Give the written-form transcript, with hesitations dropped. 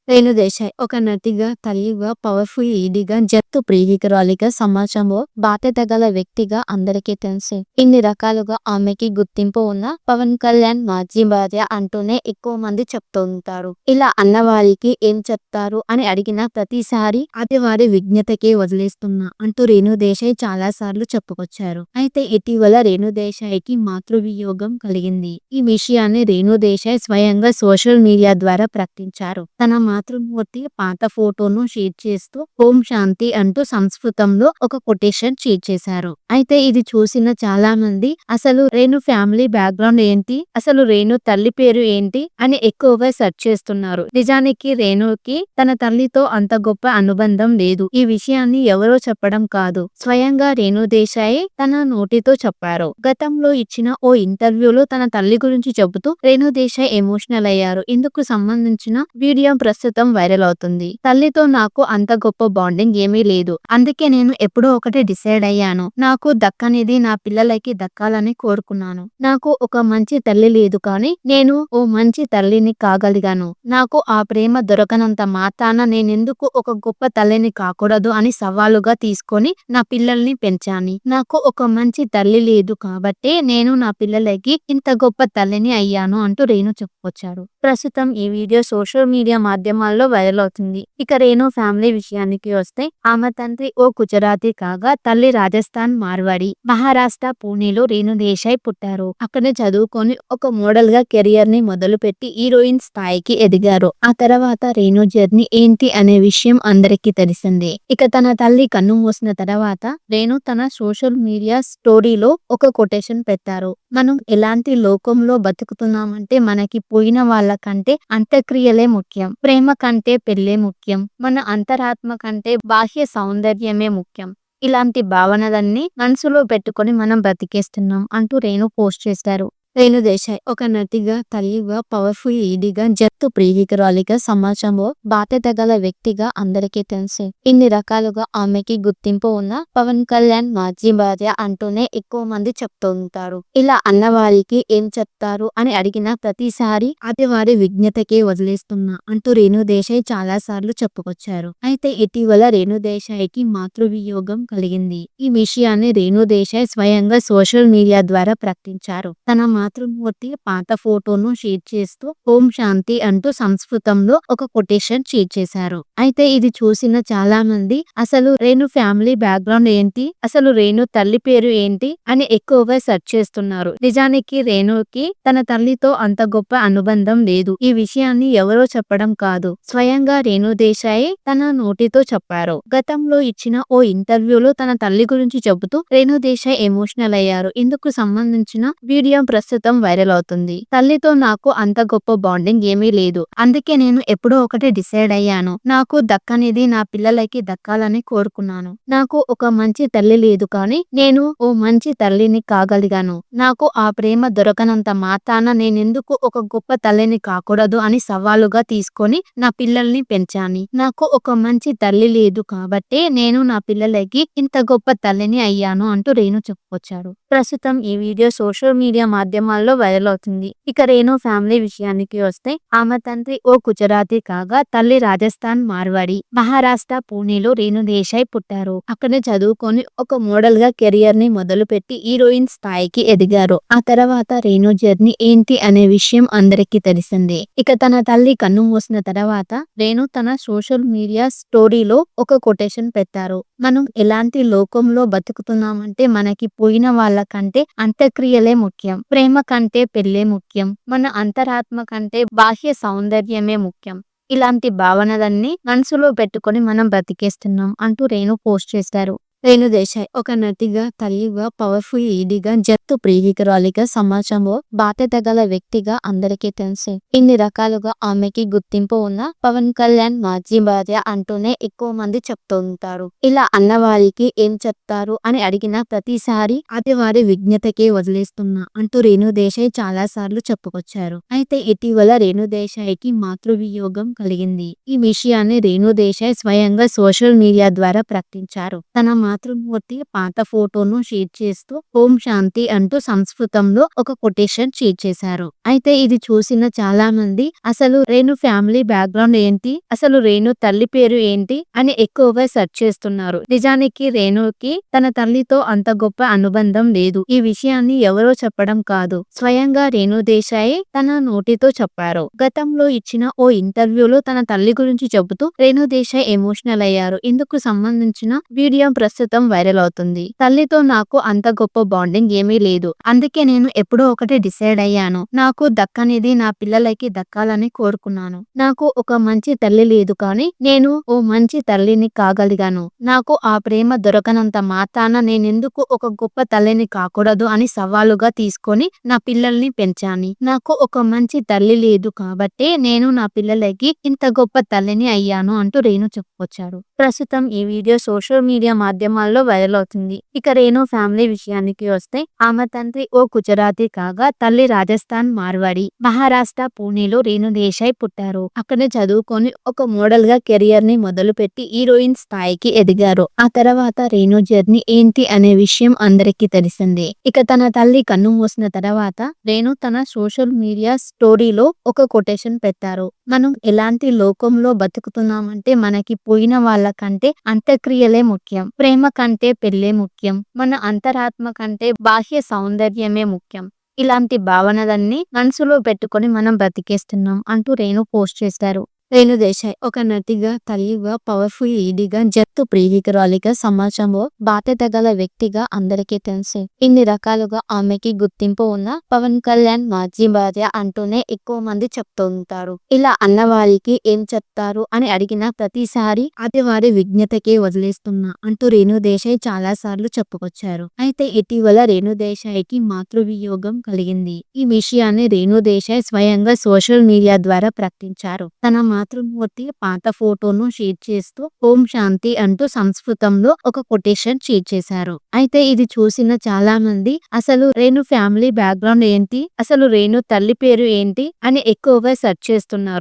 రేణు దేశాయ్ ఒక నటిగా, తల్లిగా, పవర్‌ఫుల్ లేడీగా, జట్టు ప్రేమికురాలిగా, సమాజంలో బాధ్యత గల వ్యక్తిగా అందరికీ తెలుసు. ఇన్ని రకాలుగా ఆమెకి గుర్తింపు ఉన్న పవన్ కళ్యాణ్ మాజీ భార్య అంటూనే ఎక్కువ మంది చెప్తూ ఉంటారు. ఇలా అన్నవారికి ఏం చెప్తారు అని అడిగిన ప్రతిసారి అది వారి విజ్ఞతకే వదిలేస్తున్నా అంటూ రేణు దేశాయ్ చాలా సార్లు చెప్పుకొచ్చారు. అయితే ఇటీవల రేణు దేశాయ్‌కి మాతృవియోగం కలిగింది. ఈ విషయాన్ని రేణు దేశాయ్ స్వయంగా సోషల్ మీడియా ద్వారా ప్రకటించారు. తన మాతృమూర్తి పాత ఫోటోను షేర్ చేస్తూ ఓం శాంతి అంటూ సంస్కృతంలో ఒక కొటేషన్ షేర్ చేశారు. అయితే ఇది చూసిన చాలా మంది అసలు రేణు ఫ్యామిలీ బ్యాక్గ్రౌండ్ ఏంటి, అసలు రేణు తల్లి పేరు ఏంటి అని ఎక్కువగా సెర్చ్ చేస్తున్నారు. నిజానికి రేణుకి తన తల్లితో అంత గొప్ప అనుబంధం లేదు. ఈ విషయాన్ని ఎవరో చెప్పడం కాదు, స్వయంగా రేణు దేశాయ్ తన నోటితో చెప్పారు. గతంలో ఇచ్చిన ఓ ఇంటర్వ్యూలో తన తల్లి గురించి చెబుతూ రేణు దేశాయ్ ఎమోషనల్ అయ్యారు. ఇందుకు సంబంధించిన వీడియో ప్రస్తుతం వైరల్ అవుతుంది. తల్లితో నాకు అంత గొప్ప బాండింగ్ ఏమీ లేదు, అందుకే నేను ఎప్పుడో ఒకటి డిసైడ్ అయ్యాను. నాకు దక్కనిది నా పిల్లలకి దక్కాలని కోరుకున్నాను. నాకు ఒక మంచి తల్లి లేదు, కానీ నేను ఓ మంచి తల్లిని కాగలిగాను. నాకు ఆ ప్రేమ దొరకనంత మాత్రాన నేనెందుకు ఒక గొప్ప తల్లిని కాకూడదు అని సవాలుగా తీసుకొని నా పిల్లల్ని పెంచాను. నాకు ఒక మంచి తల్లి లేదు కాబట్టే నేను నా పిల్లలకి ఇంత గొప్ప తల్లిని అయ్యాను అంటూ రేణు చెప్పుకొచ్చారు. ప్రస్తుతం ఈ వీడియో సోషల్ మీడియా మాధ్యమాల్లో వైరల్ అవుతుంది. ఇక రేణు ఫ్యామిలీ విషయానికి వస్తే ఆమె తండ్రి ఓ గుజరాతీ కాగా తల్లి రాజస్థాన్ మార్వాడి. మహారాష్ట్ర పూణేలో రేణు దేశాయ్ పుట్టారు. అక్కడే చదువుకొని ఒక మోడల్ గా కెరియర్ ని మొదలుపెట్టి హీరోయిన్ స్థాయికి ఎదిగారు. ఆ తర్వాత రేణు జర్నీ ఏంటి అనే విషయం అందరికీ తెలిసిందే. ఇక తన తల్లి కన్ను మూసిన తర్వాత రేణు తన సోషల్ మీడియా స్టోరీలో ఒక కొటేషన్ పెట్టారు. మనం ఎలాంటి లోకంలో బతుకుతున్నామంటే మనకి పోయిన వాళ్ళ కంటే అంత్యక్రియలే ముఖ్యం, ప్రేమ కంటే పెళ్ళే ముఖ్యం, మన అంతరాత్మ కంటే బాహ్య సౌందర్యమే ముఖ్యం. ఇలాంటి భావనలన్నీ మనసులో పెట్టుకొని మనం బ్రతికేస్తున్నాం అంటూ రేణు పోస్ట్ చేశారు. రేణు దేశాయ్ ఒక నటిగా, తల్లిగా, పవర్‌ఫుల్ లేడీగా, జట్టు ప్రేమికురాలిగా, సమాజంలో బాధ్యత గల వ్యక్తిగా అందరికీ తెలుసు. ఇన్ని రకాలుగా ఆమెకి గుర్తింపు ఉన్న పవన్ కళ్యాణ్ మాజీ భార్య అంటూనే ఎక్కువ మంది చెప్తూ ఉంటారు. ఇలా అన్నవారికి ఏం చెప్తారు అని అడిగిన ప్రతిసారి అది వారి విజ్ఞతకే వదిలేస్తున్నా అంటూ రేణు దేశాయ్ చాలా సార్లు చెప్పుకొచ్చారు. అయితే ఇటీవల రేణు దేశాయ్‌కి మాతృవియోగం కలిగింది. ఈ విషయాన్ని రేణు దేశాయ్ స్వయంగా సోషల్ మీడియా ద్వారా ప్రకటించారు. తన మాతృమూర్తి పాత ఫోటోను షేర్ చేస్తూ ఓం శాంతి అంటూ సంస్కృతంలో ఒక కొటేషన్ షేర్ చేశారు. అయితే ఇది చూసిన చాలా మంది అసలు రేణు ఫ్యామిలీ బ్యాక్గ్రౌండ్ ఏంటి, అసలు రేణు తల్లి పేరు ఏంటి అని ఎక్కువగా సెర్చ్ చేస్తున్నారు. నిజానికి రేణుకి తన తల్లితో అంత గొప్ప అనుబంధం లేదు. ఈ విషయాన్ని ఎవరో చెప్పడం కాదు, స్వయంగా రేణు దేశాయ్ తన నోటితో చెప్పారు. గతంలో ఇచ్చిన ఓ ఇంటర్వ్యూలో తన తల్లి గురించి చెబుతూ రేణు దేశాయ్ ఎమోషనల్ అయ్యారు. ఇందుకు సంబంధించిన వీడియో ప్రస్తుతం వైరల్ అవుతుంది. తల్లితో నాకు అంత గొప్ప బాండింగ్ ఏమీ లేదు, అందుకే నేను ఎప్పుడో ఒకటి డిసైడ్ అయ్యాను. నాకు దక్కనిది నా పిల్లలకి దక్కాలని కోరుకున్నాను. నాకు ఒక మంచి తల్లి లేదు, కానీ నేను ఓ మంచి తల్లిని కాగలిగాను. నాకు ఆ ప్రేమ దొరకనంత మాత్రాన నేనెందుకు ఒక గొప్ప తల్లిని కాకూడదు అని సవాలుగా తీసుకొని నా పిల్లల్ని పెంచాను. నాకు ఒక మంచి తల్లి లేదు కాబట్టే నేను నా పిల్లలకి ఇంత గొప్ప తల్లిని అయ్యాను అంటూ రేణు చెప్పుకొచ్చారు. ప్రస్తుతం ఈ వీడియో సోషల్ మీడియా మాధ్యమాల్లో వైరల్ అవుతుంది. ఇక రేణు ఫ్యామిలీ విషయానికి వస్తే ఆమె తండ్రి ఓ గుజరాతీ కాగా తల్లి రాజస్థాన్ మార్వాడి. మహారాష్ట్ర పూణేలో రేణు దేశాయ్ పుట్టారు. అక్కడే చదువుకొని ఒక మోడల్ గా కెరియర్ ని మొదలుపెట్టి హీరోయిన్ స్థాయికి ఎదిగారు. ఆ తర్వాత రేణు జర్నీ ఏంటి అనే విషయం అందరికీ తెలిసిందే. ఇక తన తల్లి కన్ను మూసిన తర్వాత రేణు తన సోషల్ మీడియా స్టోరీలో ఒక కొటేషన్ పెట్టారు. మనం ఎలాంటి లోకంలో బతుకుతున్నామంటే మనకి పోయిన వాళ్ళ కంటే అంత్యక్రియలే ముఖ్యం, ప్రేమ కంటే పెళ్ళే ముఖ్యం, మన అంతరాత్మ కంటే బాహ్య సౌందర్యమే ముఖ్యం. ఇలాంటి భావనలన్నీ మనసులో పెట్టుకొని మనం బ్రతికేస్తున్నాం అంటూ రేణు పోస్ట్ చేశారు. రేణు దేశాయ్ ఒక నటిగా, తల్లిగా, పవర్‌ఫుల్ లేడీగా, జట్టు ప్రేమికురాలిగా, సమాజంలో బాధ్యత గల వ్యక్తిగా అందరికీ తెలుసు. ఇన్ని రకాలుగా ఆమెకి గుర్తింపు ఉన్న పవన్ కళ్యాణ్ మాజీ భార్య అంటూనే ఎక్కువ మంది చెప్తూ ఉంటారు. ఇలా అన్నవారికి ఏం చెప్తారు అని అడిగిన ప్రతిసారి అది వారి విజ్ఞతకే వదిలేస్తున్నా అంటూ రేణు దేశాయ్ చాలా సార్లు చెప్పుకొచ్చారు. అయితే ఇటీవల రేణు దేశాయ్‌కి మాతృవియోగం కలిగింది. ఈ విషయాన్ని రేణు దేశాయ్ స్వయంగా సోషల్ మీడియా ద్వారా ప్రకటించారు. తన మాతృమూర్తి పాత ఫోటోను షేర్ చేస్తూ ఓం శాంతి అంటూ సంస్కృతంలో ఒక కొటేషన్ షేర్ చేశారు. అయితే ఇది చూసిన చాలా మంది అసలు రేణు ఫ్యామిలీ బ్యాక్గ్రౌండ్ ఏంటి, అసలు రేణు తల్లి పేరు ఏంటి అని ఎక్కువగా సెర్చ్ చేస్తున్నారు. నిజానికి రేణుకి తన తల్లితో అంత గొప్ప అనుబంధం లేదు. ఈ విషయాన్ని ఎవరో చెప్పడం కాదు, స్వయంగా రేణు దేశాయ్ తన నోటితో చెప్పారు. గతంలో ఇచ్చిన ఓ ఇంటర్వ్యూలో తన తల్లి గురించి చెబుతూ రేణు దేశాయ్ ఎమోషనల్ అయ్యారు. ఇందుకు సంబంధించిన వీడియో ప్రస్తుతం వైరల్ అవుతుంది. తల్లితో నాకు అంత గొప్ప బాండింగ్ ఏమీ లేదు, అందుకే నేను ఎప్పుడో ఒకటి డిసైడ్ అయ్యాను. నాకు దక్కనిది నా పిల్లలకి దక్కాలని కోరుకున్నాను. నాకు ఒక మంచి తల్లి లేదు, కానీ నేను ఓ మంచి తల్లిని కాగలిగాను. నాకు ఆ ప్రేమ దొరకనంత మాత్రాన నేనెందుకు ఒక గొప్ప తల్లిని కాకూడదు అని సవాలుగా తీసుకొని నా పిల్లల్ని పెంచాను. నాకు ఒక మంచి తల్లి లేదు కాబట్టే నేను నా పిల్లలకి ఇంత గొప్ప తల్లిని అయ్యాను అంటూ రేణు చెప్పుకొచ్చారు. ప్రస్తుతం ఈ వీడియో సోషల్ మీడియా మాధ్యమాల్లో వైరల్ అవుతుంది. ఇక రేణు ఫ్యామిలీ విషయానికి వస్తే ఆమె తండ్రి ఓ గుజరాతీ కాగా తల్లి రాజస్థాన్ మార్వాడి. మహారాష్ట్ర పూణేలో రేణు దేశాయ్ పుట్టారు. అక్కడే చదువుకొని ఒక మోడల్ గా కెరియర్ ని మొదలుపెట్టి హీరోయిన్ స్థాయికి ఎదిగారు. ఆ తర్వాత రేణు జర్నీ ఏంటి అనే విషయం అందరికీ తెలిసిందే. ఇక తన తల్లి కన్ను మూసిన తర్వాత రేణు తన సోషల్ మీడియా స్టోరీలో ఒక కొటేషన్ పెట్టారు. మనం ఎలాంటి లోకంలో బతుకుతున్నామంటే మనకి పోయిన వాళ్ళ కంటే అంత్యక్రియలే ముఖ్యం, ప్రేమ కంటే పెళ్ళే ముఖ్యం, మన అంతరాత్మ కంటే బాహ్య సౌందర్యమే ముఖ్యం. ఇలాంటి భావనలన్నీ మనసులో పెట్టుకొని మనం బ్రతికేస్తున్నాం అంటూ రేణు పోస్ట్ చేశారు. రేణు దేశాయ్ ఒక నటిగా, తల్లిగా, పవర్ఫుల్ లేడీగా, జట్టు ప్రేమికురాలిగా, సమాజంలో బాధ్యత గల వ్యక్తిగా అందరికీ తెలుసు. ఇన్ని రకాలుగా ఆమెకి గుర్తింపు ఉన్న పవన్ కళ్యాణ్ మాజీ భార్య అంటూనే ఎక్కువ మంది చెప్తూ ఉంటారు. ఇలా అన్నవారికి ఏం చెప్తారు అని అడిగిన ప్రతిసారి అది వారి విజ్ఞతకే వదిలేస్తున్నా అంటూ రేణు దేశాయ్ చాలా సార్లు చెప్పుకొచ్చారు. అయితే ఇటీవల రేణు దేశాయ్కి మాతృవియోగం కలిగింది. ఈ విషయాన్ని రేణు దేశాయ్ స్వయంగా సోషల్ మీడియా ద్వారా ప్రకటించారు. తన మాతృమూర్తి పాత ఫోటోను షేర్ చేస్తూ ఓం శాంతి అంటూ సంస్కృతంలో ఒక కొటేషన్ షేర్ చేశారు. అయితే ఇది చూసిన చాలా మంది అసలు రేణు ఫ్యామిలీ బ్యాక్గ్రౌండ్ ఏంటి, అసలు రేణు తల్లి పేరు ఏంటి అని ఎక్కువగా సెర్చ్ చేస్తున్నారు.